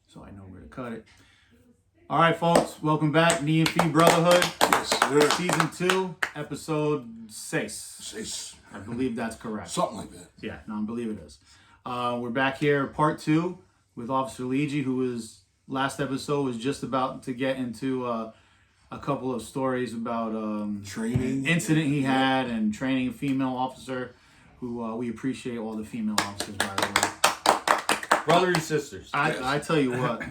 so I know where to cut it. All right, folks, welcome back. Nee&FeeBrotherhood. Yes, sir. Season 2, episode 6. 6. I believe that's correct. Something like that. Yeah, no, I believe it is. We're back here, part 2, with Officer Ligi, who was, last episode was just about to get into a couple of stories about Training. incident he had and training a female officer, who we appreciate all the female officers, by the way. Brothers and sisters. I tell you what,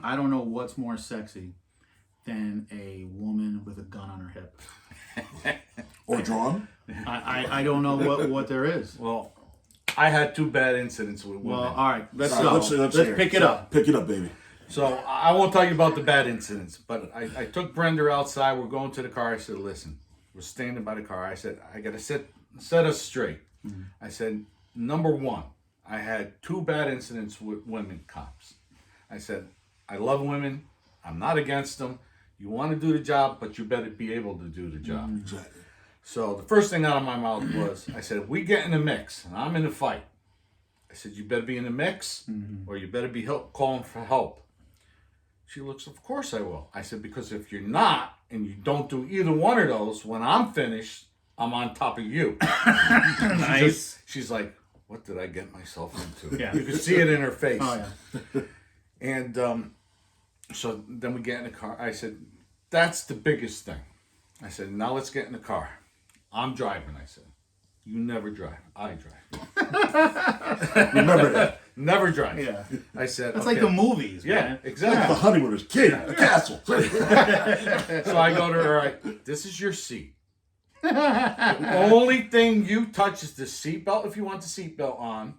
I don't know what's more sexy than a woman with a gun on her hip. Or drawn. I don't know what there is. Well, I had 2 bad incidents with women. Well, all right, let's All go. right, let's Let's hear it. pick it up. Pick it up, baby. So I won't tell you about the bad incidents, but I took Brenda outside. We're going to the car. I said, listen, we're standing by the car. I said, I got to set us straight. Mm-hmm. I said, number 1, I had 2 bad incidents with women cops. I said, I love women. I'm not against them. You want to do the job, but you better be able to do the job. Mm-hmm. Exactly. So the first thing out of my mouth was, I said, if we get in a mix and I'm in a fight, I said, you better be in the mix or you better be calling for help. She looks, of course I will. I said, because if you're not and you don't do either one of those, when I'm finished, I'm on top of you. Nice. She's like, what did I get myself into? Yeah. You could see it in her face. Oh, yeah. And so then we get in the car. I said, that's the biggest thing. I said, now let's get in the car. I'm driving, I said. You never drive. I drive. Remember that. Never drive. Yeah. I said, That's okay. like the movies, Yeah, man. The exactly. honeymooners, king, the castle. So I go to her, all right, this is your seat. The only thing you touch is the seatbelt if you want the seatbelt on,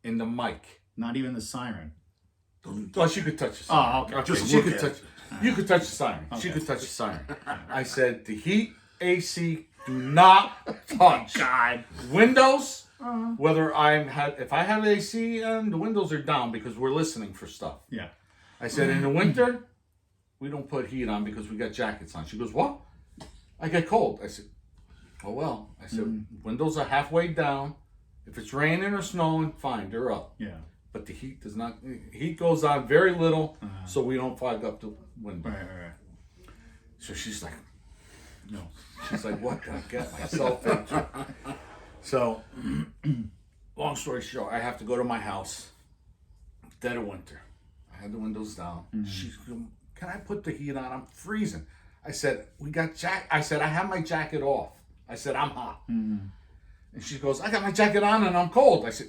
and the mic. Not even the siren. Well, she could touch the siren. Oh, okay. Just She look could at touch. it. You could touch the siren. She Okay. could touch the siren. I said the heat, AC, do not touch. God. Windows. Whether if I have AC and the windows are down because we're listening for stuff. Yeah. I said in the winter we don't put heat on because we got jackets on. She goes, what? I get cold. I said, oh well. I said windows are halfway down. If it's raining or snowing, fine, they're up. Yeah. But the heat does not. Heat goes on very little, so we don't fog up the window. Right. So she's like, no. She's like, what did I get myself into? So, long story short, I have to go to my house. Dead of winter. I had the windows down. She's going, can I put the heat on? I'm freezing. I said, I said, I have my jacket off. I said, I'm hot. And she goes, I got my jacket on and I'm cold. I said,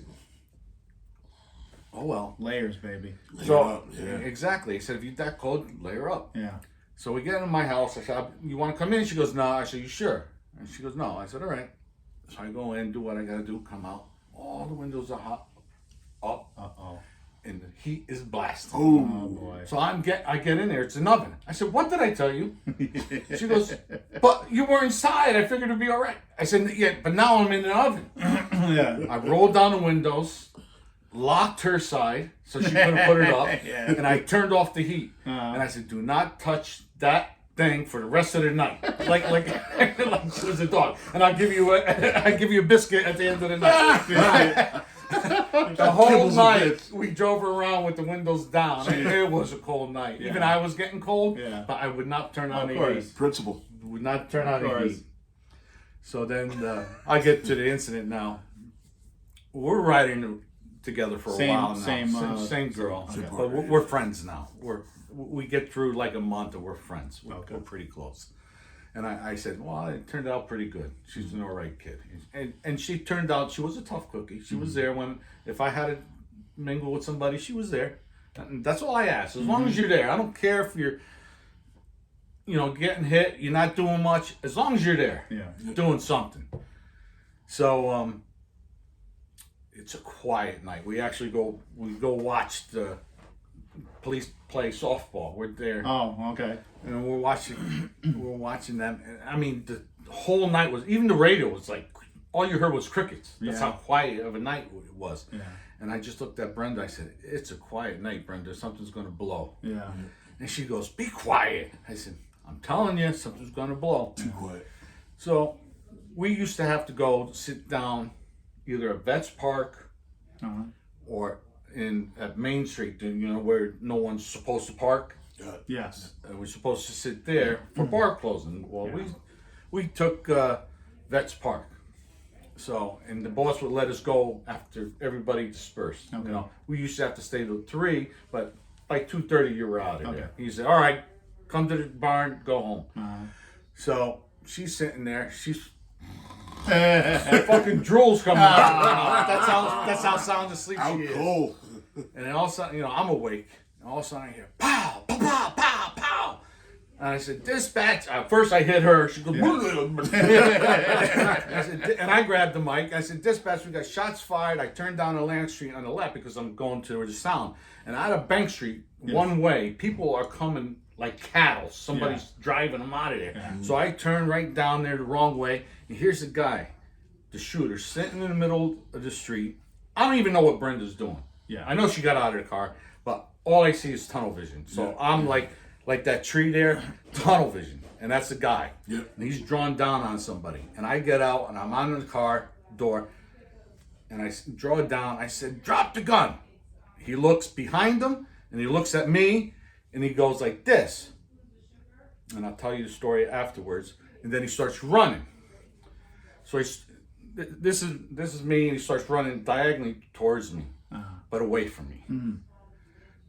oh well. Layers, baby. So, up, yeah. exactly. He said, if you're that cold, layer up. Yeah. So we get in my house. I said, you want to come in? She goes, no. I said, you sure? And she goes, no. I said, all right. So I go in, do what I got to do, come out. All the windows are hot, up, Uh-oh. and the heat is blasting. Oh, boy. So I get in there. It's an oven. I said, what did I tell you? She goes, but you were inside. I figured it'd be all right. I said, yeah, but now I'm in the oven. Yeah. I rolled down the windows, locked her side so she couldn't put it up, Yeah. and I turned off the heat. And I said, do not touch that thing for the rest of the night, like she was a dog. And I'll give you a biscuit at the end of the night. The whole Kibbles a night bit. we drove around with the windows down. It was a cold night. Even I was getting cold, Yeah. but I would not turn on Of the course. heat. Principle. Would not turn on the course. heat. So then I get to the incident now. We're riding together for a Same- while now. same, Same girl. Same But partner, we're friends now. We get through like a month and we're friends. We're pretty close. And I said, well, it turned out pretty good. She's an all right kid. And she turned out, she was a tough cookie. She was there if I had to mingle with somebody, she was there. And that's all I ask. As long as you're there. I don't care if you're, getting hit, you're not doing much. As long as you're there, doing something. So, it's a quiet night. We actually go watch the police play softball. We're there. Oh, okay. And we're watching them. I mean, the whole night was, even the radio was like, all you heard was crickets. That's how quiet of a night it was. Yeah. And I just looked at Brenda. I said, it's a quiet night, Brenda. Something's going to blow. Yeah. And she goes, be quiet. I said, I'm telling you, something's going to blow. Too quiet. So we used to have to go sit down either at Vets Park or at Main Street, where no one's supposed to park. Yes. We're supposed to sit there for bar closing. Well, we took Vets Park. So, and the boss would let us go after everybody dispersed. Okay. We used to have to stay till 3, but by 2:30 you were out of Okay. there. He said, "All right, come to the barn, go home." Uh-huh. So she's sitting there. She's fucking drool's coming out. That's how sound asleep Out she is. cold. And then all of a sudden, I'm awake. And all of a sudden I hear pow, pow, pow, pow, pow. And I said, "Dispatch." First I hit her. She goes, and I grabbed the mic. I said, "Dispatch, we got shots fired." I turned down Atlantic Street on the left because I'm going to the sound. And out of Bank Street, one way, people are coming like cattle. Somebody's driving them out of there. Yeah. So I turned right down there the wrong way. And here's the guy, the shooter, sitting in the middle of the street. I don't even know what Brenda's doing. Yeah. I know she got out of the car, but all I see is tunnel vision. So I'm like that tree there, tunnel vision. And that's the guy. Yeah. And he's drawn down on somebody. And I get out and I'm on the car door and I draw it down. I said, "Drop the gun." He looks behind him and he looks at me and he goes like this. And I'll tell you the story afterwards. And then he starts running. So this is me, and he starts running diagonally towards me, but away from me. Mm-hmm.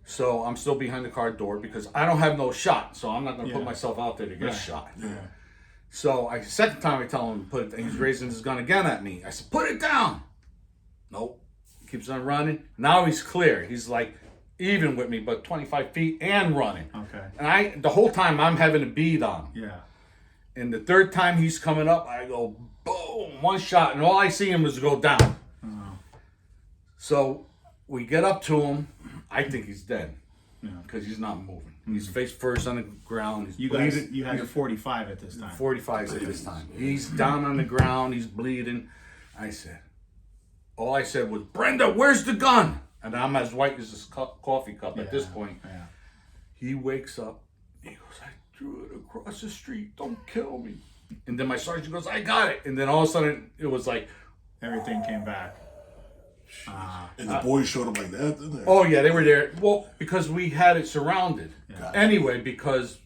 So I'm still behind the car door because I don't have no shot, so I'm not going to put Yeah. myself out there to get Right. shot. Yeah. So second time I tell him to put it, and he's raising his gun again at me. I said, "Put it down." Nope. Keeps on running. Now he's clear. He's like even with me, but 25 feet and running. Okay. And the whole time I'm having a bead on him. Yeah. And the third time he's coming up, I go, boom, one shot, and all I see him is go down. So we get up to him. I think he's dead because he's not moving. He's face first on the ground. He's You bleeding. guys, you had your 45 at this time. 45s at this time. He's down on the ground. He's bleeding. All I said was, "Brenda, where's the gun?" And I'm as white as this coffee cup at this point. Yeah. He wakes up. He goes, "I threw it across the street. Don't kill me." And then my sergeant goes, "I got it." And then all of a sudden, it was like, Everything came back. And the boys showed up like that, didn't they? oh yeah, they were there. Well, because we had it surrounded. Yeah. Anyway, because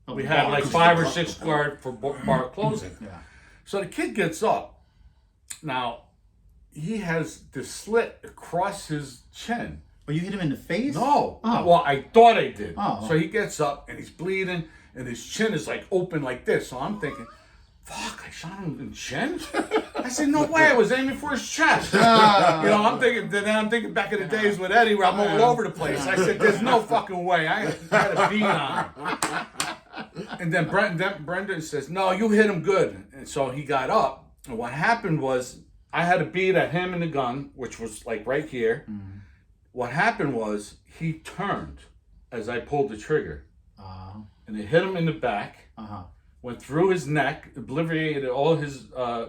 we had like 5 or 6 guard for bar closing. Yeah. So the kid gets up. Now, he has the slit across his chin. Oh, you hit him in the face? No. Oh. Well, I thought I did. Oh. So he gets up and he's bleeding and his chin is like open like this. So I'm thinking, fuck, I shot him in the chin? I said, no way, I was aiming for his chest. I'm thinking back in the days with Eddie where I'm all over the place. I said, there's no fucking way. I had a beat on him. And then Brendan says, no, you hit him good. And so he got up. And what happened was I had a bead at him and the gun, which was like right here. Mm-hmm. What happened was he turned as I pulled the trigger. And it hit him in the back. Went through his neck, obliterated all his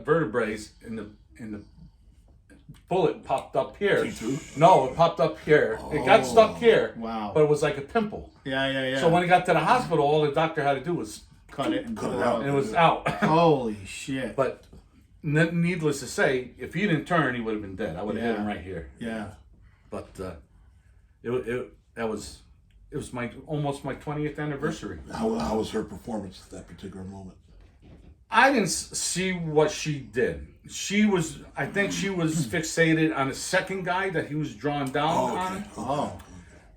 vertebrae, and the bullet popped up here. T2? No, it popped up here. It got stuck here. Wow. But it was like a pimple. Yeah. So when he got to the hospital, all the doctor had to do was cut it and cut pull it out. and it was out. Holy shit. But needless to say, if he didn't turn, he would have been dead. I would have hit him right here. Yeah. But it was almost my 20th anniversary. How was her performance at that particular moment? I didn't see what she did. I think she was fixated on the second guy that he was drawn down on. Oh.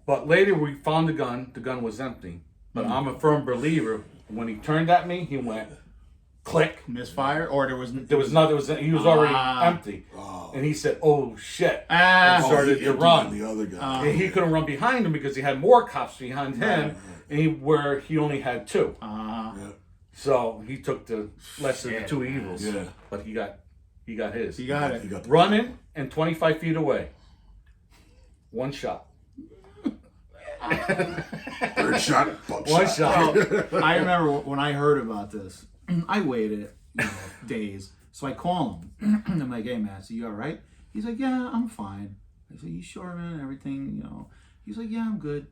But later we found the gun. The gun was empty. But I'm a firm believer. When he turned at me, he went click. Misfire? Or he was He was already empty. And he said, "Oh shit!" And started to run. The other guy. And he couldn't run behind him because he had more cops behind him, and where he only had 2. Yeah. So he took the lesser of the 2 evils. Yeah. But he got his. He got it. He got the Running and 25 feet away. One shot. third shot. One shot. Well, I remember when I heard about this, I waited days. So I call him. I'm like, "Hey man, so you all right?" He's like, "Yeah, I'm fine." I said, "You sure, man? Everything, He's like, "Yeah, I'm good."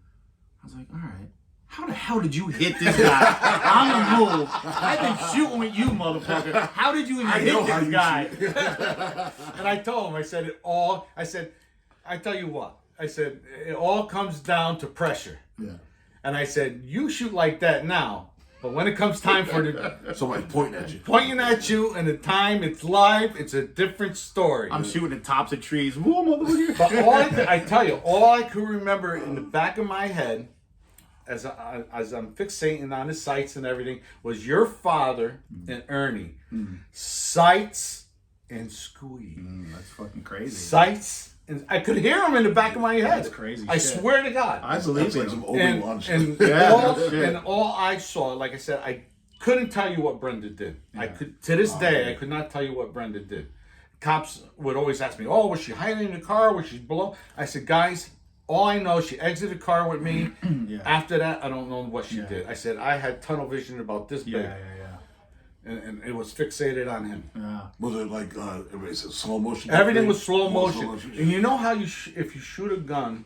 I was like, "All right. How the hell did you hit this guy? I'm a move. I've been shooting with you, motherfucker. How did you even hit this guy?" And I told him, I said, I tell you what. it all comes down to pressure. Yeah. And I said, you shoot like that now, but when it comes time for the Somebody pointing at you, and the time it's live, it's a different story. I'm shooting the tops of trees. Whoa, motherfucker. But I tell you, all I could remember in the back of my head, as I'm fixating on the sights and everything, was your father and Ernie. Sights and squeeze. That's fucking crazy. Sights. And I could hear him in the back of my head. That's crazy I shit. swear to God. I believe That's like it. some Obi-Wan shit. And, Yeah, and all I saw, like I said, I couldn't tell you what Brenda did. Yeah. I could, to this day, I could not tell you what Brenda did. Cops would always ask me, "Oh, was she hiding in the car? Was she below?" I said, "Guys, all I know, she exited the car with me. Yeah. After that, I don't know what she did." I said, "I had tunnel vision about this big." Yeah. And it was fixated on him. Yeah. Was it like everybody said slow motion? Everything was slow All motion. And you know how if you shoot a gun,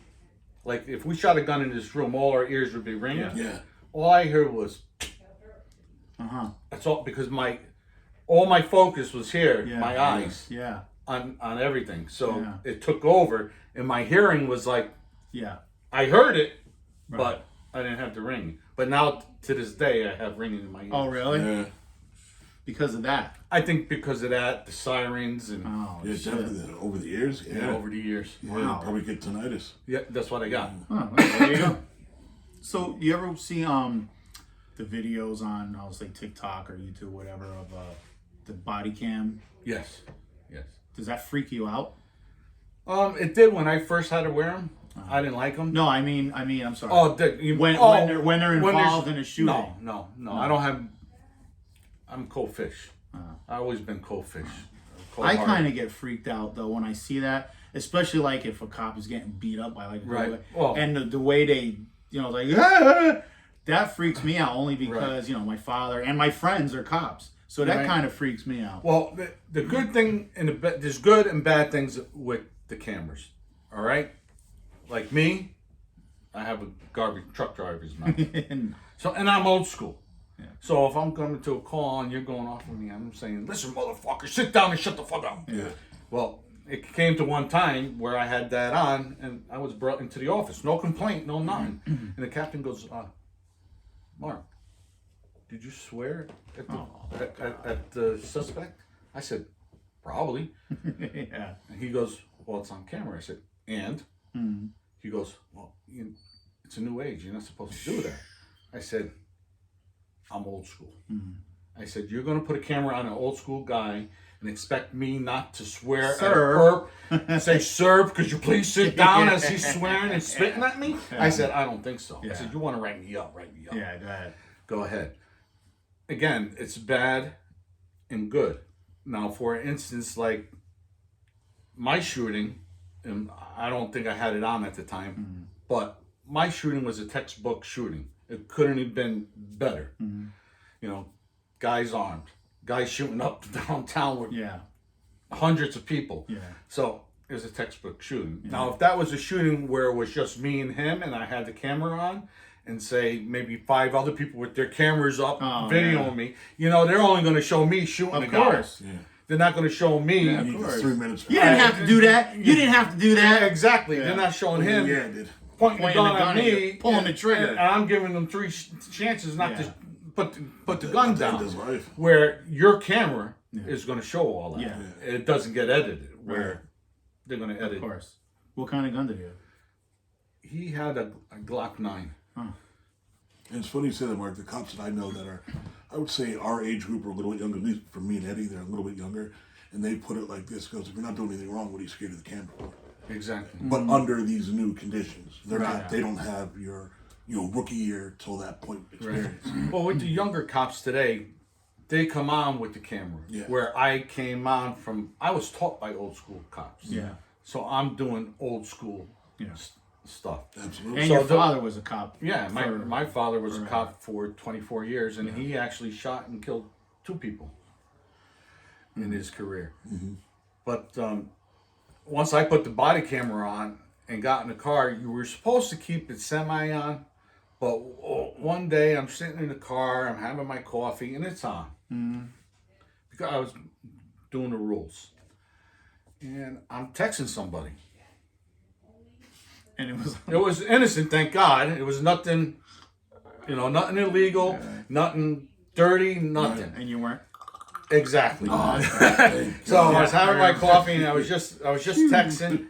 like if we shot a gun in this room, all our ears would be ringing. Yeah. All I heard was, that's all, because all my focus was here, my eyes, Yeah. on everything. So Yeah. it took over, and my hearing was like, Yeah. I heard it, but I didn't have the ring. But now to this day, I have ringing in my ears. Oh, really? Yeah. Because of that. I think because of that, the sirens and Oh, Yeah, shit. definitely. Over the years. Yeah. over the years. Yeah, Wow. probably get tinnitus. Yeah, that's what I got. Oh, there you go. So, you ever see the videos on, I was like TikTok or YouTube, whatever, of the body cam? Yes. Does that freak you out? It did when I first had to wear them. I didn't like them. No, I mean, I'm sorry. Oh, when they're involved in a shooting. No. I don't have. I'm cold fish. I've always been cold fish. I kind of get freaked out though when I see that, especially like if a cop is getting beat up by like Well, and the way they, like that freaks me out only because my father and my friends are cops, so that kind of freaks me out. Well, the good thing and there's good and bad things with the cameras. All right, like me, I have a garbage truck driver's mouth. So and I'm old school. So if I'm coming to a call and you're going off with me, I'm saying, "Listen, motherfucker, sit down and shut the fuck up." Yeah. Well, it came to one time where I had that on, and I was brought into the office. No complaint, no nothing. And the captain goes, "Mark, did you swear at the suspect?" I said, "Probably." Yeah. And he goes, "Well, it's on camera." I said, "And?" He goes, "Well, it's a new age. You're not supposed to do that." I said, "I'm old school." I said, "You're going to put a camera on an old school guy and expect me not to swear Sir. at a perp? Say, sir, could you please sit down as he's swearing and spitting at me?" I said, "I don't think so." I said, "You want to write me up, write me up." Yeah, go ahead. Go ahead. Again, it's bad and good. Now, for instance, like my shooting, and I don't think I had it on at the time, but my shooting was a textbook shooting. It couldn't have been better. Guys armed, guys shooting up downtown with hundreds of people. Yeah. So it was a textbook shooting. Now, if that was a shooting where it was just me and him and I had the camera on and say maybe 5 other people with their cameras up videoing me, they're only going to show me shooting the guy. Yeah. They're not going to show me. Yeah, You get 3 minutes. You didn't have to do that. You didn't have to do that. Exactly. They're not showing him. Yeah, it did. Pointing the gun at me, pulling the trigger. and I'm giving them 3 chances not to put the gun That down. is life. Where your camera is going to show all that. Yeah. It doesn't get edited. Where they're going to edit. Of course. What kind of gun did he have? He had a Glock 9. And it's funny you say that, Mark. The cops that I know that are, I would say our age group are a little bit younger, at least for me and Eddie, they're a little bit younger. And they put it like this, goes, if you're not doing anything wrong, what are you scared of the camera for? Exactly. But under these new conditions, they're not. They don't have your rookie year till that point experience. Well, with the younger cops today, they come on with the camera. Yeah. Where I came on from, I was taught by old school cops. Yeah. So I'm doing old school stuff. Absolutely. And So your the- father was a cop. Yeah, my father was a cop for 24 years, and he actually shot and killed 2 people in his career. But once I put the body camera on and got in the car, you were supposed to keep it semi on. But one day I'm sitting in the car, I'm having my coffee, and it's on. Because I was doing the rules. And I'm texting somebody. And It was innocent, thank God. It was nothing, nothing illegal, nothing dirty, nothing. And you weren't. Exactly. So I was having my coffee, and I was just texting,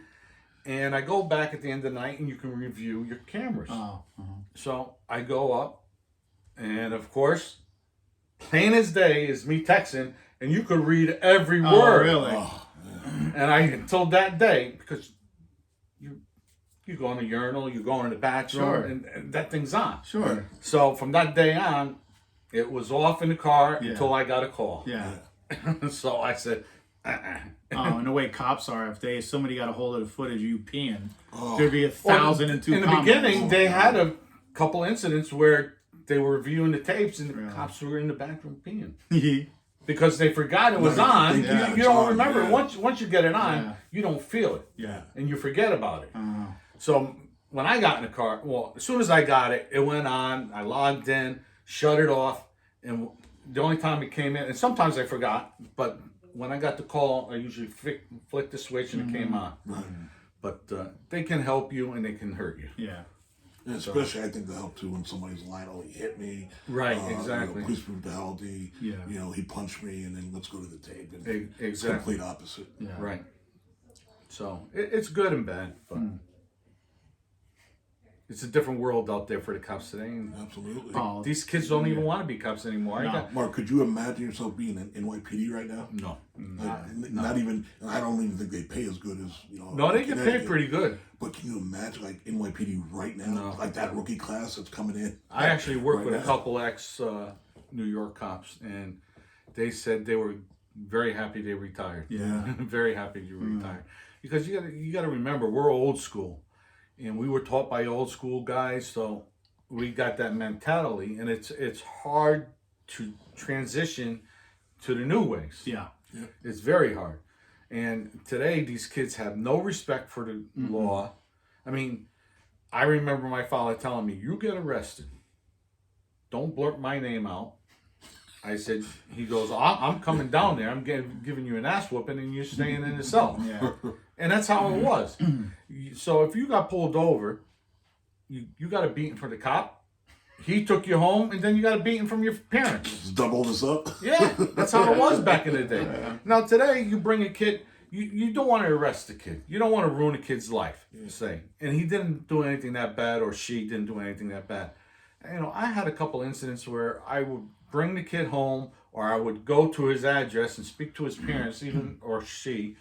and I go back at the end of the night, and you can review your cameras. Oh. So I go up, and of course, plain as day is me texting, and you could read every word. Really? And I until that day, because you go in the urinal, you go in the bathroom, and that thing's on. Sure. So from that day on, it was off in the car until I got a call. Yeah. So I said, and the way cops are, if somebody got a hold of the footage of you peeing, there'd be 1,002 In the comments. beginning, they had a couple incidents where they were reviewing the tapes and the cops were in the bathroom peeing. Because they forgot it was on. You don't remember it. Once you get it on, you don't feel it. Yeah. And you forget about it. So when I got in the car, as soon as I got it, it went on. I logged in, shut it off, and the only time it came in, and sometimes I forgot, but when I got the call, I usually flick the switch and it came on. Right. But they can help you and they can hurt you. Yeah. And especially, I think they help too when somebody's lying, he hit me. Right, exactly. Police brutality. He punched me, and then let's go to the tape. And Exactly. It's complete opposite. Yeah. Right. So it's good and bad, but it's a different world out there for the cops today. And absolutely. These kids don't even want to be cops anymore. No. Mark, could you imagine yourself being in NYPD right now? No. Not even, and I don't even think they pay as good as, No, they get paid pretty good. But can you imagine, NYPD right now? No. Like that rookie class that's coming in? I actually worked right with a couple ex-New York cops, and they said they were very happy they retired. Yeah. Very happy you retired. Because you got to remember, we're old school. And we were taught by old school guys, so we got that mentality, and it's hard to transition to the new ways. Yeah. It's very hard. And today, these kids have no respect for the law. I mean, I remember my father telling me, "You get arrested, don't blurt my name out." I said, he goes, I'm coming down there. I'm giving you an ass whooping, and you're staying in the cell. Yeah. And that's how it was. So if you got pulled over, you got a beating from the cop. He took you home, and then you got a beating from your parents. Just double this up. Yeah, that's how it was back in the day. Now today, you bring a kid. You don't want to arrest the kid. You don't want to ruin a kid's life. Say, and he didn't do anything that bad, or she didn't do anything that bad. I had a couple incidents where I would bring the kid home, or I would go to his address and speak to his parents, even or she,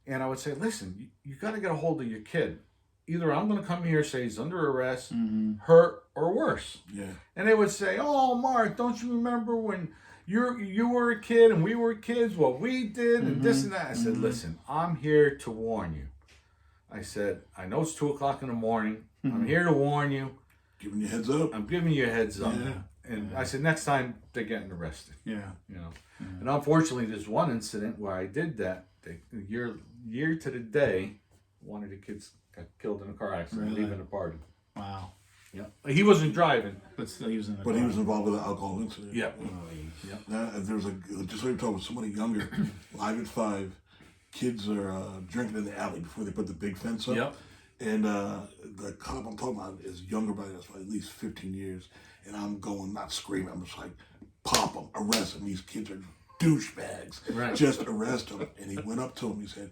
and I would say, "Listen, you got to get a hold of your kid. Either I'm going to come here and say he's under arrest, hurt, or worse." Yeah. And they would say, "Oh, Mark, don't you remember when you were a kid and we were kids? What we did and this and that." I said, "Listen, I'm here to warn you." I said, "I know it's 2:00 in the morning. I'm here to warn you. Giving you a heads up. I'm giving you a heads up." Yeah. And I said, next time they're getting arrested. Yeah. And unfortunately, there's one incident where I did that. Year to the day, one of the kids got killed in a car accident leaving a party. Wow. Yeah. He wasn't driving. But still, he was in the But car. he was involved with an alcohol incident. Yeah. There's just like you told me, somebody younger, live at 5, kids are drinking in the alley before they put the big fence up. Yep. And the cop I'm talking about is younger by us by at least 15 years. And I'm going, not screaming, I'm just like, pop them, arrest them. These kids are douchebags. Right. Just arrest them. And he went up to him, he said,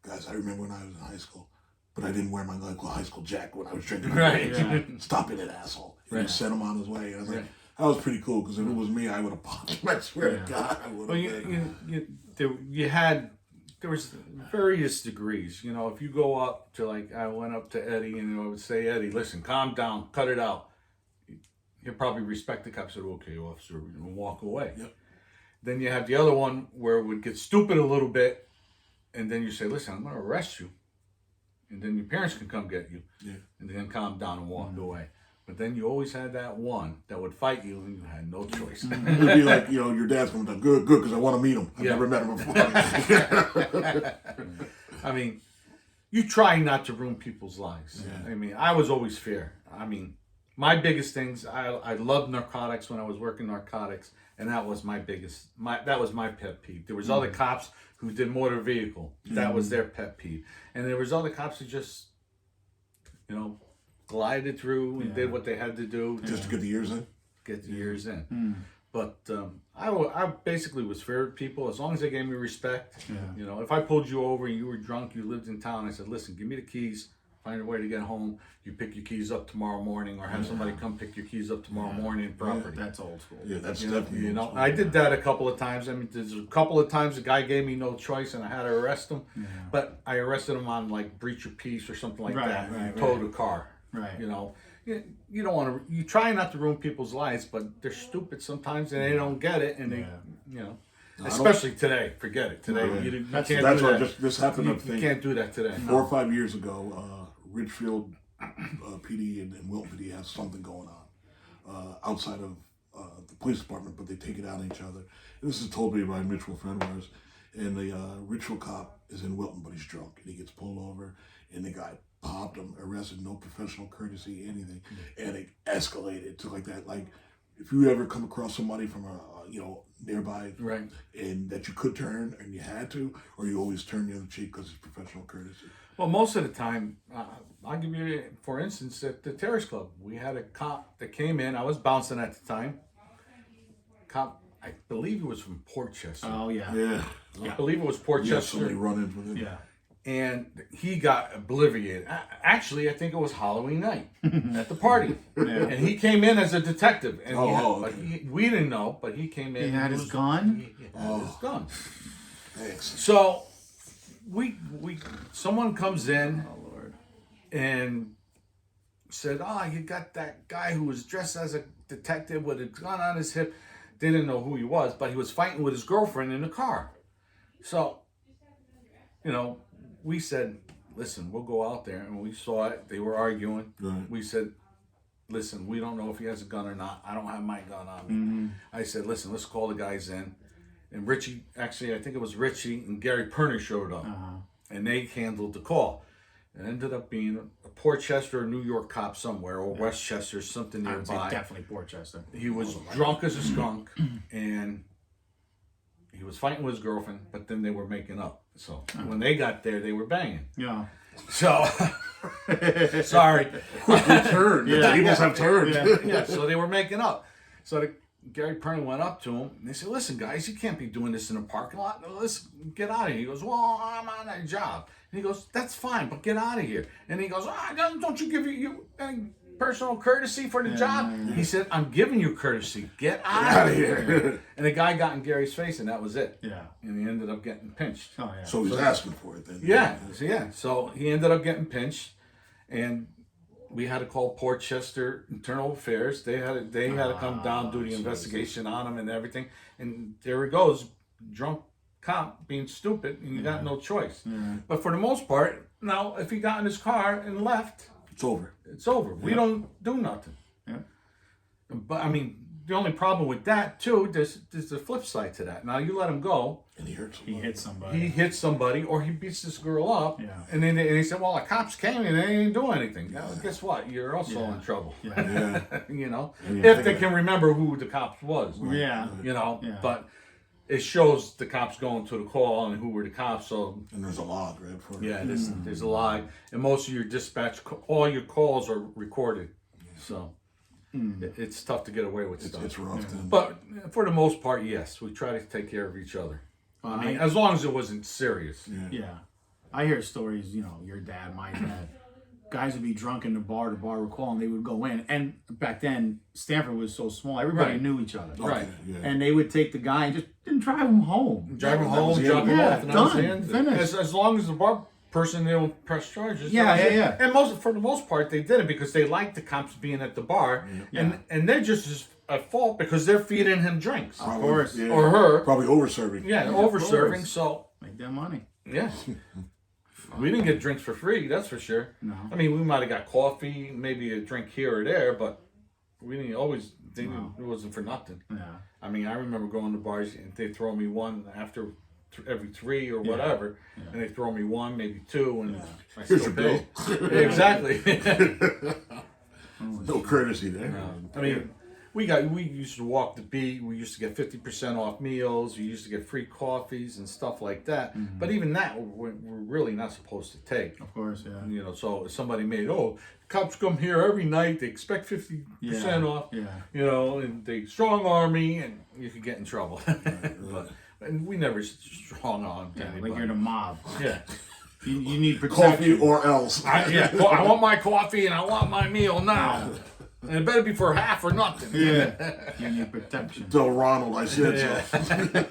"Guys, I remember when I was in high school, but I didn't wear my local high school jacket when I was drinking. Right. Yeah. Stop being an asshole." And he sent him on his way. And I was like, that was pretty cool, because if it was me, I would have popped him. I swear to God, I would have. Well, there was various degrees. If you go up to, I went up to Eddie and I would say, "Eddie, listen, calm down, cut it out." He'll probably respect the cop, said, "Okay, officer," and walk away. Yep. Then you have the other one where it would get stupid a little bit, and then you say, "Listen, I'm going to arrest you," and then your parents can come get you, and then calm down and walk away. But then you always had that one that would fight you, and you had no choice. It'd be like, your dad's coming down, good, because I want to meet him. I've never met him before. I mean, you try not to ruin people's lives. Yeah. I mean, I was always fair. I mean, my biggest things, I loved narcotics when I was working narcotics, and that was my pet peeve. There was other cops who did motor vehicle. That was their pet peeve. And there was other cops who just, glided through and did what they had to do Just to get the years in? get the years in. But I basically was fair to people as long as they gave me respect. Yeah. If I pulled you over and you were drunk, you lived in town, I said, listen, give me the keys, find a way to get home. You pick your keys up tomorrow morning, or have somebody come pick your keys up tomorrow morning. Property. That's old school. Yeah, that's definitely old school. I did that a couple of times. I mean, there's a couple of times the guy gave me no choice and I had to arrest him. Yeah. But I arrested him on like breach of peace or something like that. Right, Towed a car. Right. You don't want to. You try not to ruin people's lives, but they're stupid sometimes and they don't get it, and they, especially today. Forget it. Today, you can't do that. This happened. You can't do that today. 4 or 5 years ago, Ridgefield PD and Wilton PD has something going on outside of the police department, but they take it out on each other. And this is told me by a mutual friend of ours. And the Ridgefield cop is in Wilton, but he's drunk, and he gets pulled over, and the guy popped him, arrested, no professional courtesy, anything, and it escalated to like that. Like, if you ever come across somebody from nearby, Right. and that you could turn and you had to, or you always turn the other cheek because it's professional courtesy. Well, most of the time, I'll give you, for instance, at the Terrace Club, we had a cop that came in. I was bouncing at the time. Cop, I believe he was from Portchester. Oh yeah. Yeah. I believe it was Yeah, Portchester. somebody run-ins with him. Yeah. And he got obliviated. Actually, I think it was Halloween night at the party. And he came in as a detective. And we didn't know, but he came in. He had his gun? He had his gun. Thanks. So, someone comes in Oh Lord. and said, you got that guy who was dressed as a detective with a gun on his hip. They didn't know who he was, but he was fighting with his girlfriend in the car. So, we said, listen, we'll go out there. And we saw it. They were arguing. Right. We said, listen, we don't know if he has a gun or not. I don't have my gun on me. I said, listen, let's call the guys in. And Richie, actually, I think it was Richie and Gary Perner showed up. And they handled the call. It ended up being a Portchester or New York cop somewhere, or Westchester, something I would say nearby. definitely Portchester. He was drunk as a skunk, and he was fighting with his girlfriend, but then they were making up. So when they got there, they were banging. Yeah. So, sorry. Turn. The tables have turned. Yeah, so they were making up. So Gary Pernin went up to him, and they said, listen, guys, you can't be doing this in a parking lot. Let's get out of here. He goes, well, I'm on a job. And he goes, that's fine, but get out of here. And he goes, don't you give you personal courtesy for the job? Yeah. He said, I'm giving you courtesy. Get out of here. And the guy got in Gary's face, and that was it. Yeah. And he ended up getting pinched. Oh yeah. So he's asking for it then. Yeah. So he ended up getting pinched, and we had to call Portchester Internal Affairs. They had to come down, do the investigation on him and everything. And there he goes, drunk cop being stupid, and you got no choice. Yeah. But for the most part, now if he got in his car and left, It's over. it's over. We don't do nothing. Yeah. But I mean, the only problem with that too, there's the flip side to that. Now you let him go, And he hurts He somebody. hit somebody. he hits somebody, or he beats this girl up, Yeah. and then they said, well, the cops came and they didn't do anything. Now, guess what? You're also in trouble. Yeah. Yeah. If think they of can remember who the cops was. Yeah. Yeah. But it shows the cops going to the call and who were the cops. So And there's a log, right? For it. there's a log, and most of your dispatch, all your calls are recorded. So it's tough to get away with stuff. It's rough then. But for the most part, yes, we try to take care of each other. I mean, as long as it wasn't serious. Yeah. I hear stories, your dad, my dad. Guys would be drunk in the bar would call, and they would go in. And back then, Stanford was so small, everybody Right. knew each other. Right. Yeah. And they would take the guy and just didn't drive him home. Drive him That home, was it. drop him Yeah, off, and that was the done. end. Finished. As long as the bar person, they don't press charges. Yeah, that was it. yeah. And for the most part, they did it because they liked the cops being at the bar, and they're just as at fault because they're feeding him drinks Probably, course. yeah. or her. Probably over-serving. Yeah, over serving. course. So Make that money. yeah. We didn't get drinks for free, that's for sure. No. I mean, we might have got coffee, maybe a drink here or there, but we didn't always. It wasn't for nothing. Yeah. I mean, I remember going to bars and they throw me one after every 3 or whatever, and they throw me one, maybe 2, and I Here's still your pay. bill. Yeah, exactly. No courtesy there. I mean, we used to walk the beat. We used to get 50% off meals. We used to get free coffees and stuff like that. Mm-hmm. But even that, we're really not supposed to take. Of course, yeah. You know, so if somebody made, cops come here every night. They expect 50% off. Yeah. You know, and they strong arm me, and you could get in trouble. And we never strong armed anybody. Like you're in a mob. Yeah. You need protection. Coffee or else. I want my coffee and I want my meal now. And it better be for half or nothing. Yeah. You need protection. Tell Ronald I said so.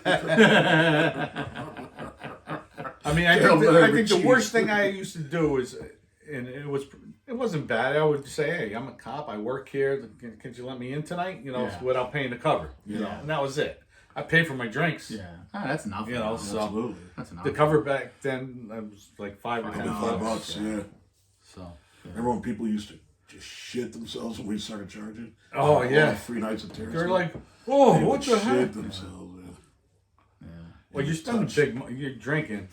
I mean, I think the worst thing I used to do is, and it wasn't bad. I would say, hey, I'm a cop. I work here. Can you let me in tonight? You know, without paying the cover. You know, and that was it. I paid for my drinks. Yeah. That's nothing. You know, so Absolutely. That's enough. the cover back then was like $5 or $10. $5, yeah. So. Remember when people used to just shit themselves when we started charging? Oh yeah. 3 nights of terror. They're like, they what would the heck? shit themselves. Yeah. Well, you're spending big money. You're drinking.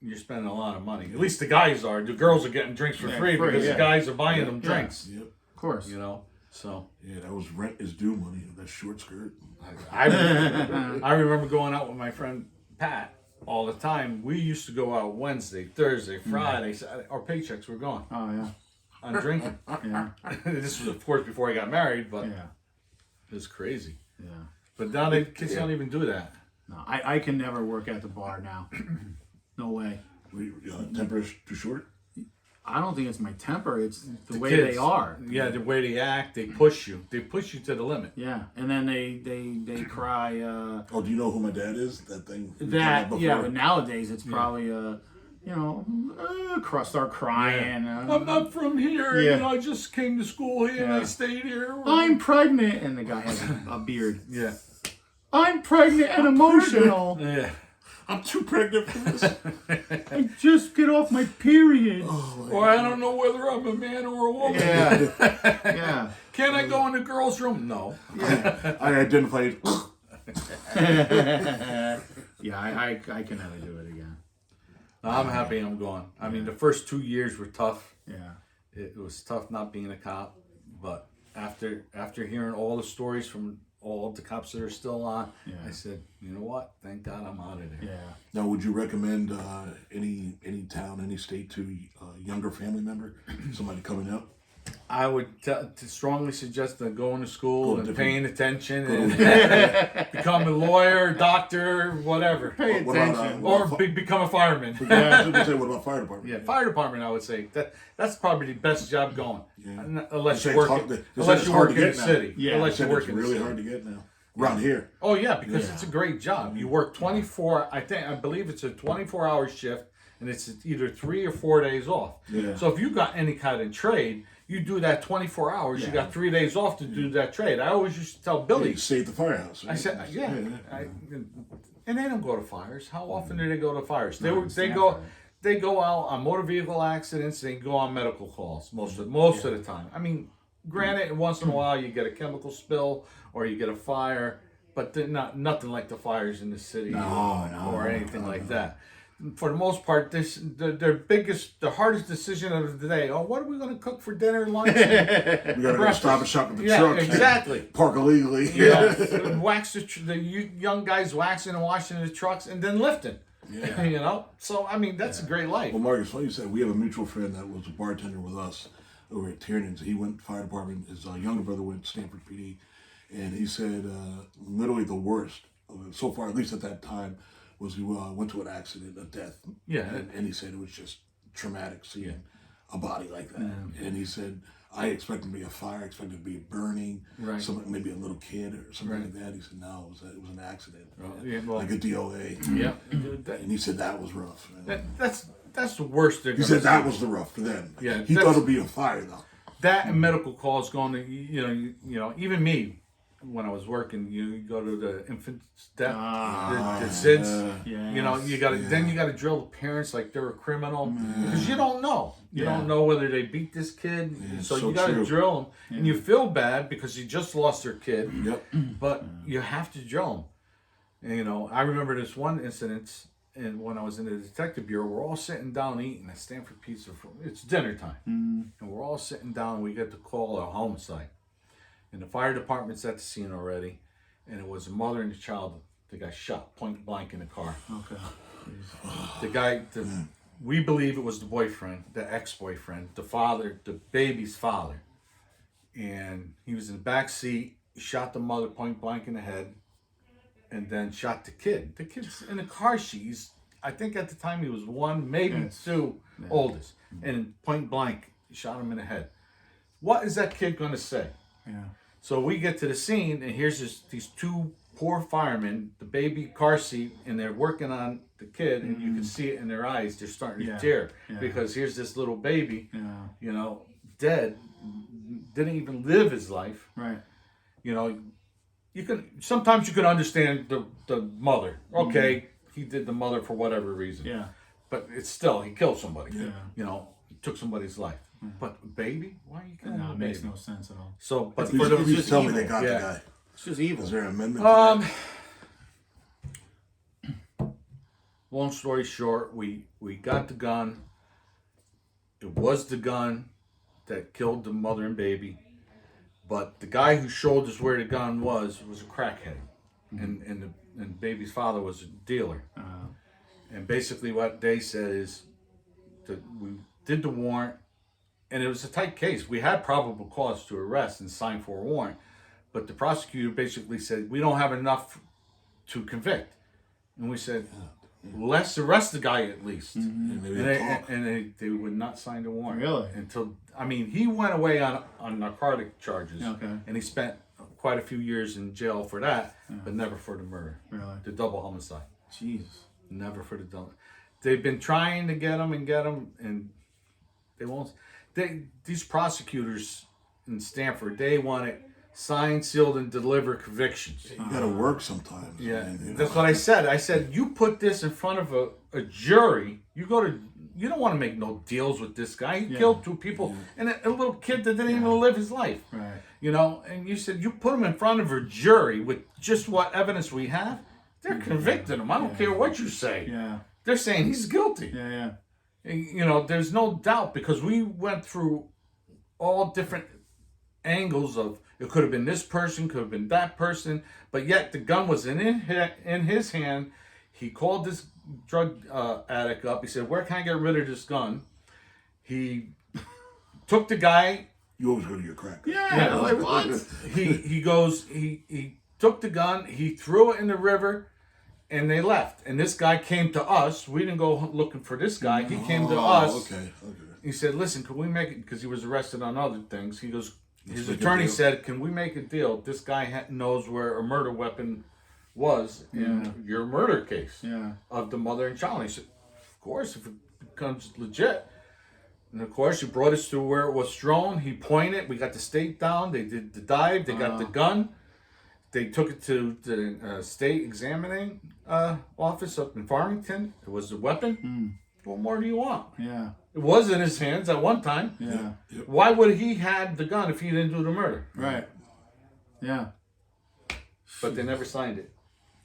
You're spending a lot of money. At least the guys are. The girls are getting drinks for free because the guys are buying them drinks. Yep. Of course. You know. So. Yeah, that was rent is due money. That short skirt. I remember going out with my friend Pat all the time. We used to go out Wednesday, Thursday, Friday. Saturday. Our paychecks were gone Oh yeah. on drinking. Yeah. This was, of course, before I got married, but Yeah. it was crazy. Yeah. But now the kids don't even do that. No, I can never work at the bar now. No way. Temper is too short? I don't think it's my temper. It's the way kids. they are. Yeah, the way they act, they push you. They push you to the limit. Yeah, and then they cry. Oh, do you know who my dad is? That thing? But nowadays it's probably start crying. I'm not from here. Yeah. You know, I just came to school here and I stayed here. I'm pregnant, and the guy has a beard. Yeah. I'm pregnant and emotional. Yeah. I'm too pregnant for this. I just get off my period. Or I don't know whether I'm a man or a woman. Yeah, yeah. Can I go in the girls' room? No. I identified. Yeah, I can never do it again. I'm happy I'm gone. I mean, the first 2 years were tough. Yeah. It was tough not being a cop, but after hearing all the stories from all the cops that are still on, I said, you know what? Thank God I'm out of there. Yeah. Now, would you recommend any town, any state to a younger family member, somebody coming up? I would strongly suggest them going to school and paying attention and become a lawyer, doctor, whatever. Pay attention. Become a fireman. Yeah, I was going to say, what about fire department? Yeah, fire department. I would say that's probably the best job going. Yeah. Unless They you say work, it's hard- unless it's you hard work to in get the now. city. Yeah. Unless you It's work in the really city. hard to get now. Around here. Oh yeah, because it's a great job. You work 24. I believe it's a 24-hour shift, and it's either 3 or 4 days off. Yeah. So if you got any kind of trade, you do that 24 hours. You got 3 days off to do that trade. I always used to tell Billy. You stay at the firehouse. Right? I said, and they don't go to fires. How often do they go to fires? They go out on motor vehicle accidents. They go on medical calls most of the time. I mean, granted, once in a while you get a chemical spill or you get a fire, but they're nothing like the fires in the city or anything like that. For the most part, the hardest decision of the day. Oh, what are we going to cook for dinner, lunch? We gotta go stop and shop at the truck. Exactly. Park illegally. Wax the young guys waxing and washing the trucks and then lifting. Yeah. You know, so I mean that's a great life. Well, Mark, it's funny you said we have a mutual friend that was a bartender with us over at Tiernan's. He went fire department. His younger brother went to Stanford PD, and he said literally the worst so far, at least at that time, was he went to an accident, a death. Yeah. And he said it was just traumatic seeing a body like that. And he said, I expected to be a fire, I expected to be a burning, maybe a little kid or something like that. He said, no, it was an accident, like a DOA. Yeah. And he said that was rough. That's the worst. He said that was the rough for them. Yeah, he thought it'd be a fire though. That and medical calls going to you know even me. When I was working, you go to the infant death, the SIDS. You know, you got to then you got to drill the parents like they're a criminal because you don't know. You don't know whether they beat this kid, so you got to drill them, and you feel bad because you just lost their kid. Yep. But you have to drill them. And, you know, I remember this one incident, and when I was in the detective bureau, we're all sitting down eating at Stanford Pizza. It's dinner time, and we're all sitting down. And we get the call of a homicide. and the fire department's at the scene already, and it was a mother and a child that got shot point blank in the car. Okay. The guy, we believe it was the boyfriend, the ex-boyfriend, the father, the baby's father, and he was in the back seat. He shot the mother point blank in the head, and then shot the kid. The kid's in the car seat. I think at the time he was 1, maybe 2, oldest, and point blank shot him in the head. What is that kid going to say? Yeah. So we get to the scene, and here's these 2 poor firemen, the baby car seat, and they're working on the kid, and you can see it in their eyes. They're starting to tear because here's this little baby, you know, dead, didn't even live his life. Right. You know, sometimes you can understand the mother. Okay, he did the mother for whatever reason. Yeah. But it's still, he killed somebody. Yeah. You know, he took somebody's life. But baby, why are you killing No, a it baby? makes no sense at all. So, but Please, for the please tell me they got the Yeah. guy. It's just evil. Is there an amendment to that? Long story short, we got the gun. It was the gun that killed the mother and baby, but the guy who showed us where the gun was a crackhead, and the baby's father was a dealer. And basically, what they said is that we did the warrant, and it was a tight case. We had probable cause to arrest and sign for a warrant, but the prosecutor basically said we don't have enough to convict, and we said, let's arrest the guy at least. And They would not sign the warrant. Really? Until, I mean, he went away on narcotic charges. Okay. And he spent quite a few years in jail for that, but never for the murder. Really? The double homicide. Jesus. Never for the double. They've been trying to get him, and they won't. These prosecutors in Stanford, they want it signed, sealed, and delivered convictions. You got to work sometimes. Yeah, I mean, you know. that's what I said. I said, you put this in front of a jury, you don't want to make no deals with this guy. He killed 2 people and a little kid that didn't even live his life. Right. You know, and you said, you put him in front of a jury with just what evidence we have, they're convicting him. I don't care what you say. Yeah. They're saying he's guilty. Yeah, yeah. And, you know, there's no doubt because we went through all different angles of it could have been this person, could have been that person, but yet the gun was in his hand. He called this drug addict up. He said, where can I get rid of this gun? He took the guy. You always go to your crack. Yeah, like what? He goes, he took the gun, he threw it in the river, and they left. And this guy came to us. We didn't go looking for this guy. He came to us. Okay. He said, listen, can we make it, because he was arrested on other things. He goes, his make a attorney deal. said, can we make a deal? This guy knows where a murder weapon was in your murder case of the mother and child. And he said, of course, if it becomes legit. And of course, he brought us to where it was thrown. He pointed. We got the stake down. They did the dive. They got the gun. They took it to the state examining office up in Farmington. It was the weapon. What more do you want? Yeah. It was in his hands at one time. Yeah. Why would he had the gun if he didn't do the murder? Right. Yeah. But they never signed it.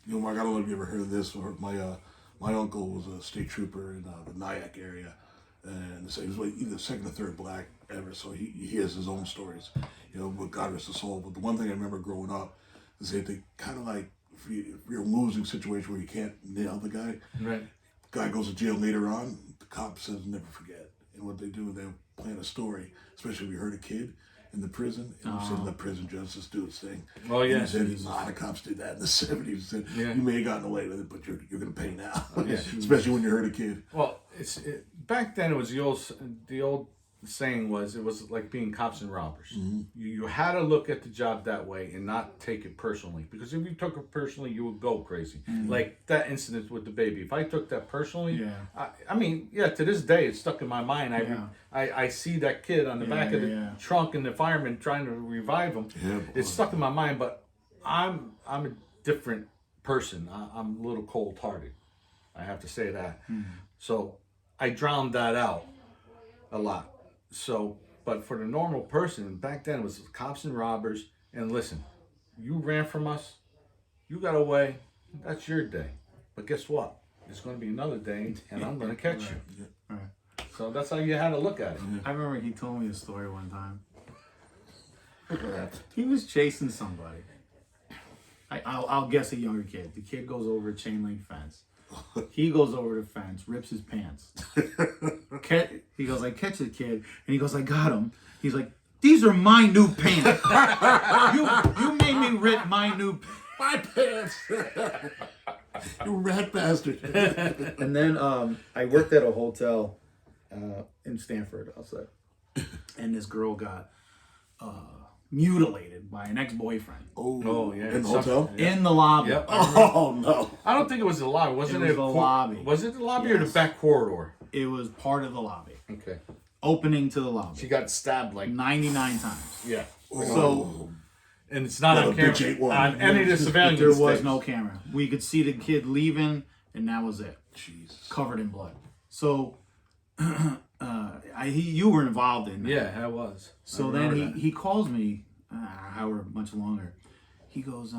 You know, Mark, I don't know if you ever heard of this. Or my uncle was a state trooper in the Nyack area, and so he was like either second or third black ever. So he has his own stories, you know, with God rest his soul. But the one thing I remember growing up is that they kind of like if you're in a losing situation where you can't nail the guy, Right. guy goes to jail later on. The cop says never forget, and what they do, they plan a story, especially if you hurt a kid in the prison, and you said let prison justice do its thing. Oh, yeah. And he said a lot of cops did that in the 70s. He said you may have gotten away with it, but you're going to pay now, especially when you hurt a kid. Well, back then it was the old saying was it was like being cops and robbers. You had to look at the job that way and not take it personally, because if you took it personally, you would go crazy. Like that incident with the baby. If I took that personally, I mean, to this day it's stuck in my mind. I see that kid on the back of the trunk and the fireman trying to revive him. It's stuck in my mind. But I'm a different person. I'm a little cold-hearted. I have to say that. So I drowned that out a lot. So, but for the normal person, back then it was cops and robbers. And listen, you ran from us, you got away, that's your day. But guess what? There's going to be another day, and I'm going to catch you. Right. So that's how you had to look at it. I remember he told me a story one time. He was chasing somebody. I'll guess a younger kid. The kid goes over a chain link fence. He goes over the fence, rips his pants. He goes, I catch the kid, and he goes, I got him. He's like, these are my new pants. You made me rip my new My pants. You rat bastard. And then I worked at a hotel in Stanford, I'll say. And this girl got mutilated by an ex-boyfriend. Oh yeah. In the hotel? In the lobby. Yep. Oh, no. I don't think it was the lobby. Wasn't It was the lobby. Was it the lobby or the back corridor? It was part of the lobby. Okay. Opening to the lobby. She got stabbed like 99 times. yeah. So, And it's not on bitch camera. ate one. On any of the surveillance there was tapes. no camera. We could see the kid leaving, and that was it. Jesus. Covered in blood. So, you were involved in that. Yeah, I was. So I then remember he calls me, however much longer. He goes,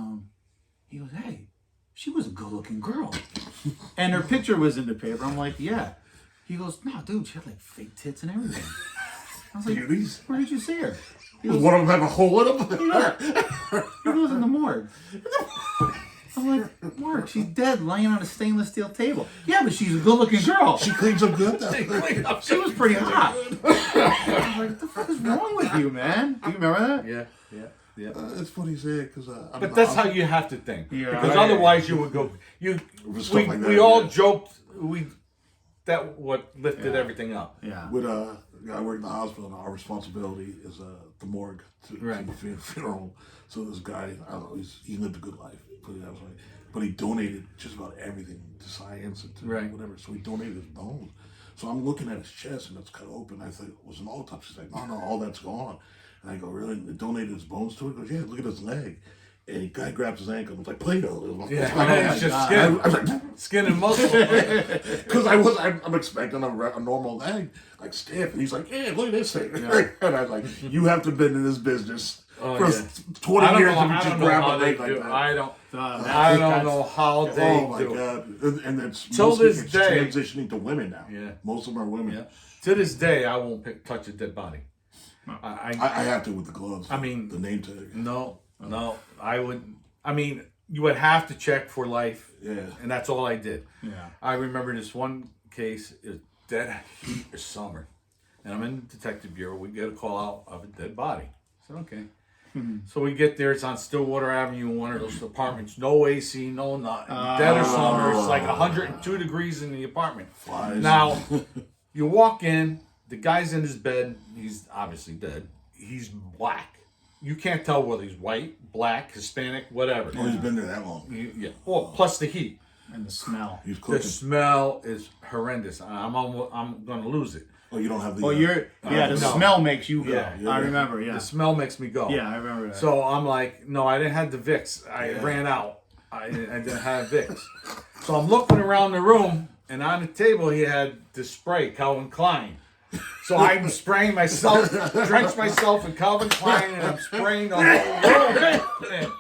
hey, she was a good-looking girl. And her picture was in the paper. I'm like, yeah. He goes, no, dude, she had like fake tits and everything. I was like, Beauties? where did you see her? He Does goes, one of them have a hole in them? he goes in the morgue. I'm like, Mark, she's dead, laying on a stainless steel table. Yeah, but she's a good-looking girl. She cleans up good, though. that. She was pretty hot. I was like, what the fuck is wrong with you, man? Do you remember that? Yeah. It's funny you say it, because... But that's how you have to think. Yeah. Because Right. otherwise you would go... With stuff like that, we all yeah. joked... That what lifted everything up. Yeah. With I work in the hospital, and our responsibility is the morgue to the funeral. So this guy, I don't know, he lived a good life, put it that way. But he donated just about everything to science and to whatever. So he donated his bones. So I'm looking at his chest, and it's cut open. I thought it was an autopsy. He's like, no, all that's gone. And I go, really? They donated his bones to it? He goes, yeah, look at his leg. And the guy grabs his ankle. It's like Play-Doh. Yeah, it's just skin. I was like, Skin and muscle. because I'm expecting a normal leg, like stiff. And he's like, yeah, look at this thing. And I was like, you have to have been in this business for 20 years and just grab a leg like that. I don't know how they Oh my do it. God. And it's Till mostly this it's day- transitioning to women now. Yeah. Most of them are women. Yeah. To this day, I won't touch a dead body. I have to with the gloves. I mean, the name tag. No, I would. I mean, you would have to check for life. Yeah. And that's all I did. Yeah. I remember this one case, it was dead heat or summer. And I'm in the detective bureau. We get a call out of a dead body. I said, okay. So we get there. It's on Stillwater Avenue, one of those apartments. No AC, no nothing. Dead or summer. It's like 102 degrees in the apartment. Flies. Now, you walk in. The guy's in his bed. He's obviously dead. He's black. You can't tell whether he's white, black, Hispanic, whatever. Oh, he's been there that long. Yeah. Well, plus the heat. And the smell. He's The cooking. smell is horrendous. I'm going to lose it. Oh, you don't have the... Oh, the smell makes you go. Yeah. I remember, yeah. The smell makes me go. Yeah, I remember that. So I'm like, no, I didn't have the Vicks. I ran out. I didn't have Vicks. So I'm looking around the room, and on the table he had this spray, Calvin Klein. So I'm spraying myself, drench myself in Calvin Klein, and I'm spraying the whole room.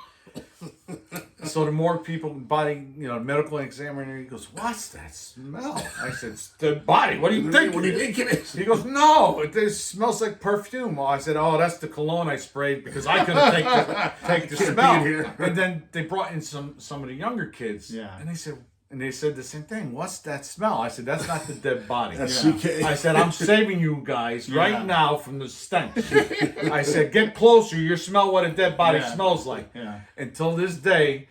So the more people, medical examiner, he goes, what's that smell? I said, it's the body. What do you think? What do you think it is? He goes, no, it smells like perfume. Well, I said, oh, that's the cologne I sprayed because I couldn't take the smell. And then they brought in some of the younger kids. Yeah. And they said the same thing. What's that smell? I said, that's not the dead body. That's CK. I said, I'm saving you guys right now from the stench. I said, get closer. You smell what a dead body smells like. Yeah. Until this day,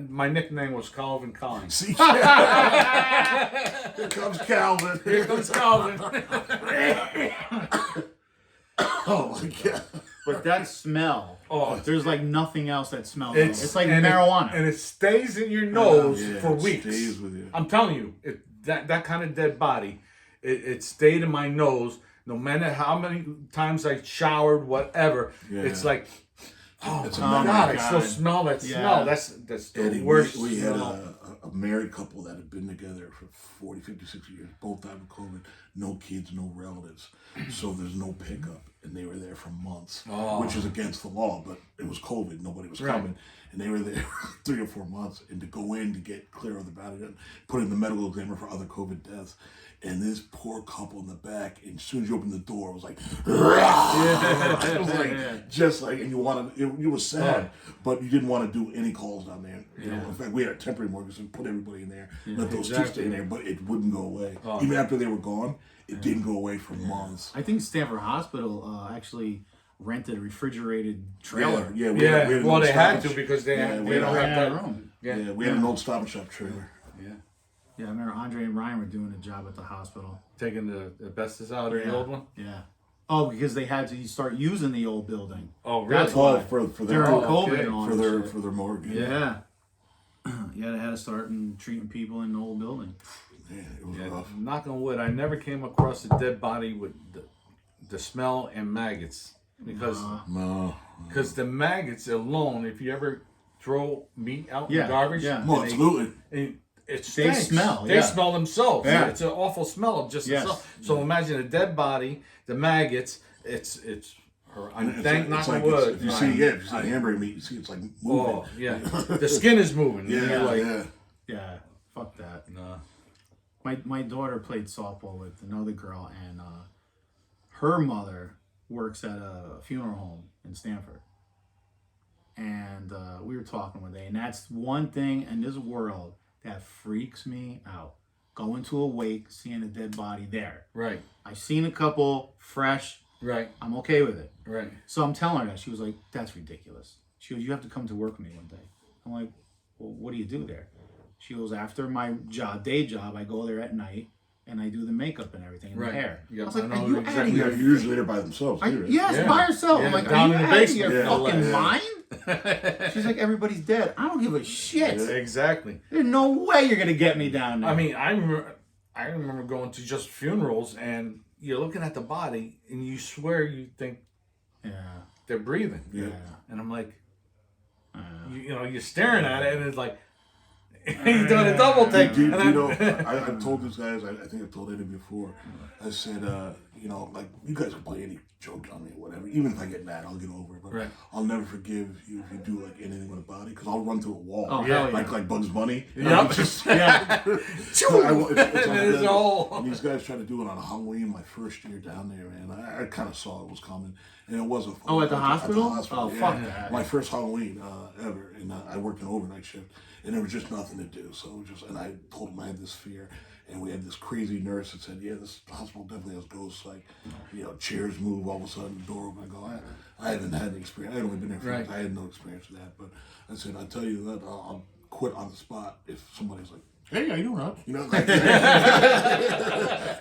my nickname was Calvin Klein. CK. Here comes Calvin. Here comes Calvin. Oh my God. But that smell, there's like nothing else that smells. It's like and marijuana. and it stays in your nose for it weeks. stays with you. I'm telling you, that kind of dead body, it stayed in my nose. No matter how many times I showered, whatever, it's like, It's my God, I still smell that smell. That's the Eddie, worst we had smell. a married couple that had been together for 40, 50, 60 years. Both died of COVID. No kids, no relatives. So there's no pickup. and they were there for months, Oh. which is against the law, but it was COVID, nobody was coming, and they were there 3 or 4 months, and to go in to get clear of the body, put in the medical examiner for other COVID deaths, and this poor couple in the back, and as soon as you opened the door, it was like, it was like just like, and you were sad, but you didn't want to do any calls down there. You know, in fact, we had a temporary mortgage and put everybody in there, let those two stay in there, but it wouldn't go away. Even after they were gone, it didn't go away for months. I think Stanford Hospital actually rented a refrigerated trailer. We had an Well, old they had Stop to because they don't ran have out of that room. Yeah, we had an old Stop and Shop trailer. Yeah, I remember Andre and Ryan were doing a job at the hospital. Taking the asbestos out of the old one. Yeah. Oh, because they had to start using the old building. Oh, really? That's why. For their During COVID and all for that their shit. for their morgue. Yeah. Yeah, they had to start treating people in the old building. Yeah, it was rough. Knock on wood, I never came across a dead body with the smell and maggots because No. the maggots alone, if you ever throw meat out in the garbage, Well, absolutely. They stinks. Smell. They smell themselves. Yeah. It's an awful smell of just itself. So imagine a dead body, the maggots. It's thank knock on wood. If you see hamburger meat, you see it's like moving. Oh yeah, the skin is moving. Yeah. Fuck that. No. My daughter played softball with another girl, and her mother works at a funeral home in Stanford. And we were talking one day, and that's one thing in this world that freaks me out. Going to a wake, seeing a dead body there. Right. I've seen a couple fresh. Right. I'm okay with it. Right. So I'm telling her that. She was like, that's ridiculous. She goes, you have to come to work with me one day. I'm like, well, what do you do there? She goes, after my day job, I go there at night and I do the makeup and everything and the hair. Yep. I was like, I know are you exactly. out of They're your... usually there by themselves, too, right? Yes, by herself. Yeah, I'm like, down are you in the out of your basement. fucking mind? She's like, everybody's dead. I don't give a shit. Exactly. There's no way you're going to get me down there. I mean, I remember going to just funerals and you're looking at the body and you swear you think they're breathing. Yeah. And I'm like, you know, you're staring at it and it's like, you're doing a double take. Do you know, I've told these guys, I think I've told Eddie before, I said, you know, like, you guys can play any joke on me or whatever. Even if I get mad, I'll get over it. But I'll never forgive you if you do, like, anything with a body, because I'll run through a wall. Oh, hell yeah. Like Bugs Bunny. Yep. It's It's all... And these guys tried to do it on Halloween, my first year down there, man. I kind of saw it was coming, and it wasn't fun. Oh, at the hospital? Oh, fuck that. My first Halloween ever, and I worked an overnight shift, and there was just nothing to do. So and I told them I had this fear, and we had this crazy nurse that said, "Yeah, this hospital definitely has ghosts. Like, you know, chairs move all of a sudden, the door open." I go, I haven't had any experience. I had only been there for months. I had no experience with that. But I said, "I'll tell you that I'll quit on the spot if somebody's like." Hey, how you doing, Rob? You know, like,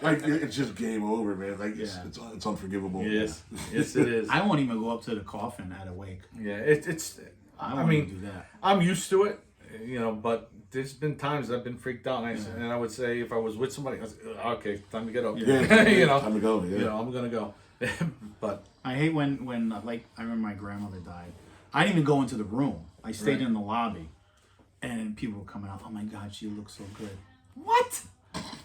like it's just game over, man. Like it's unforgivable. Yes, yes, it is. I won't even go up to the coffin at a wake. Yeah, it's. I mean, do that. I'm used to it, you know, but there's been times I've been freaked out, and I would say if I was with somebody, I was okay, time to get up. Yeah, you know, time to go. Yeah, you know, I'm gonna go. But I hate when like I remember my grandmother died. I didn't even go into the room. I stayed in the lobby, and people were coming out. Oh my God, she looks so good. What?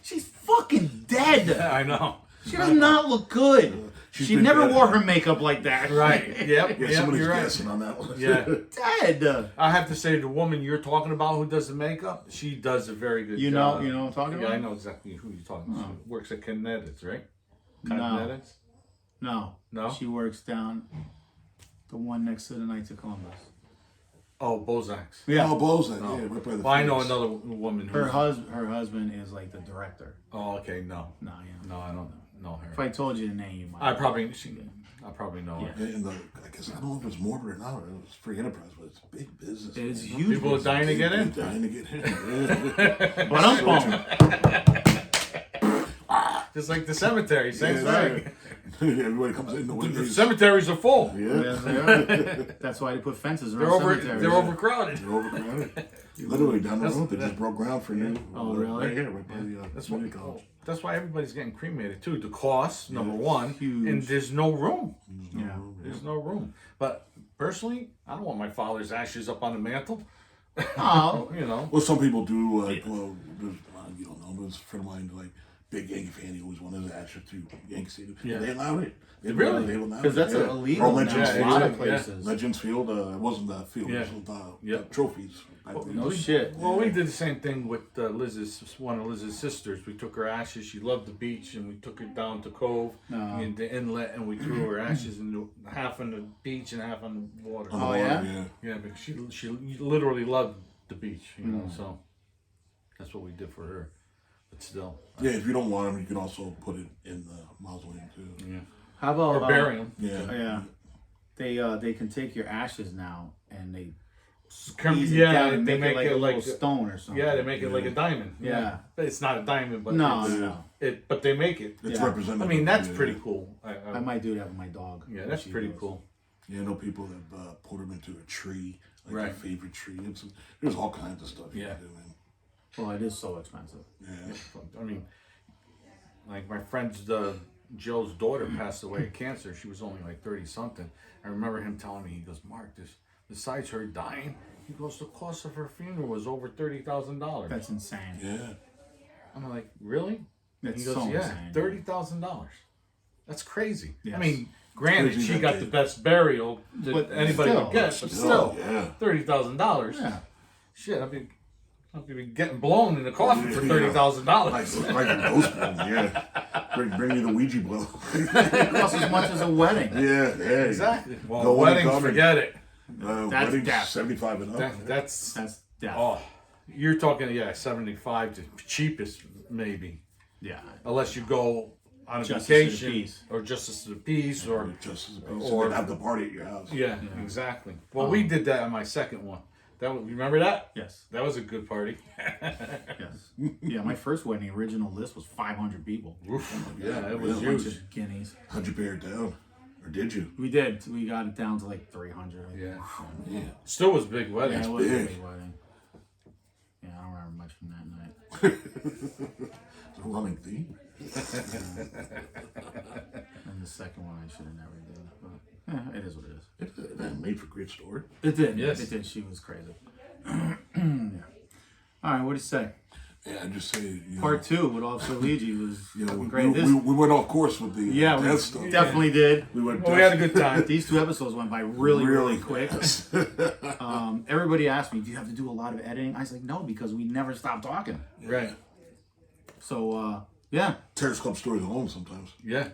She's fucking dead. I know. She does not look good. She never wore her makeup like that. Right. Yep. Yeah, yep. somebody's You're guessing on that one. Yeah. Dead. I have to say, the woman you're talking about who does the makeup, she does a very good job. You know what I'm talking about? Yeah, I know exactly who you're talking about. She works at Kinetics, right? No. No. No? She works down the one next to the Knights of Columbus. Oh, Bozak's. Yeah. Oh, Bozak. Yeah, right by the Well, I know fence. another woman who. Her husband is like the director. Oh, okay. No. No, yeah. No, I don't know her. If I told you the name, you might. I probably know her. And I guess I don't know if it's morbid or not. It was free enterprise, but it's big business. It is man. huge. People are dying to get in. Dying to get in. But I'm bummed. Just like the cemetery, same thing. Everybody comes in. The Nobody cemeteries are full. Yeah. Yes, they are. That's why they put fences around cemeteries. They're overcrowded. They're overcrowded. Literally down the road, they just broke ground for new. Oh, really? Right here, right by the That's community why. college. That's why everybody's getting cremated too. The cost, number one, huge. and there's no room. Yeah. There's no room. But personally, I don't want my father's ashes up on the mantle. Oh. You know. Well, some people do. Like, well, there's, you don't know, but it's a friend of mine. Like, big Yankee fan. He always wanted his ashes to Yankee Stadium. Yeah. They allowed it. They Really? They allowed it. Because that's yeah. illegal Or now Legends in a lot of Field. places. Legends Field. It wasn't that field. Yeah. It was Yep. trophies. No shit. Well, we did the same thing with one of Liz's sisters. We took her ashes. She loved the beach, and we took her down to Cove in the inlet, and we threw her ashes into half on the beach and half on the water. Oh, yeah? Yeah, because she literally loved the beach, you know. So that's what we did for her. But still, Yeah, if you don't want them, you can also put it in the mausoleum too. yeah. How about Or bury them. Yeah. Yeah. They can take your ashes now and they squeeze it Yeah, down and they make it like a like little stone or something. Yeah, they make it like a diamond. Yeah. But it's not a diamond, but No. but they make it. It's Yeah. representative. I mean, that's yeah. pretty cool. I might do that with my dog. Yeah, when that's she pretty goes. cool. Yeah, I know people that put them into a tree, like Right. their favorite tree. There's all kinds of stuff you Yeah. can do, man. Well, it is so expensive. Yeah. I mean, like my friend's Joe's daughter passed away of cancer. She was only like 30 something. I remember him telling me, he goes, Mark, besides her dying, he goes, the cost of her funeral was over $30,000. That's insane. Yeah. I'm like, really? That's He goes, so yeah, insane. $30,000. That's crazy. Yes. I mean, granted, Crazy she that got they- the best burial that But anybody still. would get, but Oh, still, yeah. $30,000. Yeah. Shit, I'd be getting blown in the coffin for Yeah. $30,000. Like a ghost bowl, yeah. Bring me the Ouija board. It costs as much as a wedding. Yeah. Exactly. Well, No one weddings, coming. forget it. That's Weddings, death. 75 and up. That's That's death. oh, you're talking 75 to cheapest maybe, Yeah. unless you go on a Justice of the vacation peace. or justice of the peace or Just as a piece. Or- Or have the party at your house. yeah, exactly. Well, we did that on my second one. That was, you remember that? Yes. That was a good party. Yes. Yeah, my first wedding original list was 500 people. Yeah, it was A bunch huge. of guineas. How'd you pare it down? Or did you? We did. We got it down to like 300. I think. Yeah, Yeah. still was a big wedding. Yeah, it was a big. big wedding. Yeah, I don't remember much from that night. It's a running theme. And the second one I should have never did. But yeah, it is what it is. It made for a great story. It did. Yes. It did. She was crazy. Yeah. All right, what do you say? Yeah, I just say, you know, Part 2 with Officer Ligi was you know, fucking we, great. we went off course with the Yeah, we death stuff. definitely did. We went Well, we had a good time. These 2 episodes went by really quick. fast. Everybody asked me, do you have to do a lot of editing? I was like, no, because we never stopped talking. Right. So, yeah. Terrace Club stories alone sometimes. Yeah.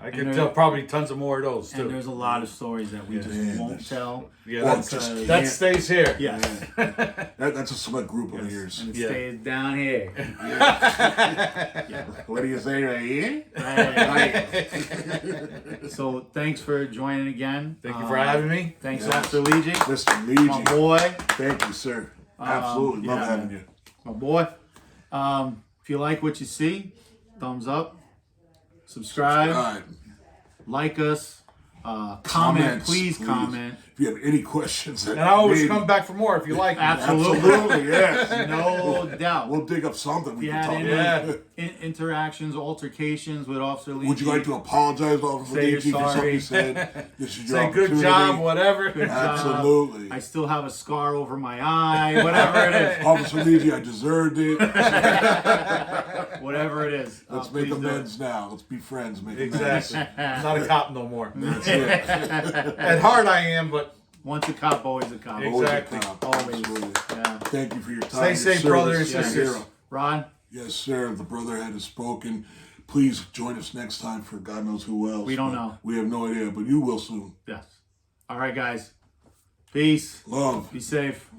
I And could there- tell probably tons of more of those And too. there's a lot of stories that we just Yeah, won't that's- tell. Yeah, Or that's, just that can't. stays here. Yes. That's a select group of years. And it Yeah. stays down here. What do you say right here? So, thanks for joining again. Thank you for having me. Thanks, Yes. Officer Ligi. Mr. My Ligi. boy. Thank you, sir. Absolutely. Love yeah, having man. you. My boy. If you like what you see, thumbs up. Subscribe. All right. Like us. Comment. Comments, Please comment. If you have any questions, And I always come back for more if you like me. Absolutely. yes. No doubt. We'll dig up something If we you can had talk any about. interactions, altercations with Officer Ligi, Would you like to apologize, Officer Say you're Ligi, for something sorry. you said? This is your Say good opportunity. job, whatever. Good job. Absolutely. I still have a scar over my eye, whatever it is. Officer Ligi, I deserved it. Whatever it is. Let's make please do it. amends now. Let's be friends. Make Exactly. amends. I'm not a cop no more. That's it. At heart I am, but Once a cop, always a cop. Always a Exactly. cop. Always. Absolutely. Yeah. Thank you for your time. Stay your safe, service. brothers and You're a sisters. hero. Ron, Yes, sir. The Brotherhead has spoken. Please join us next time for God knows who else. We don't but know. We have no idea, but you will soon. yes. All right, guys. Peace. Love. Be safe.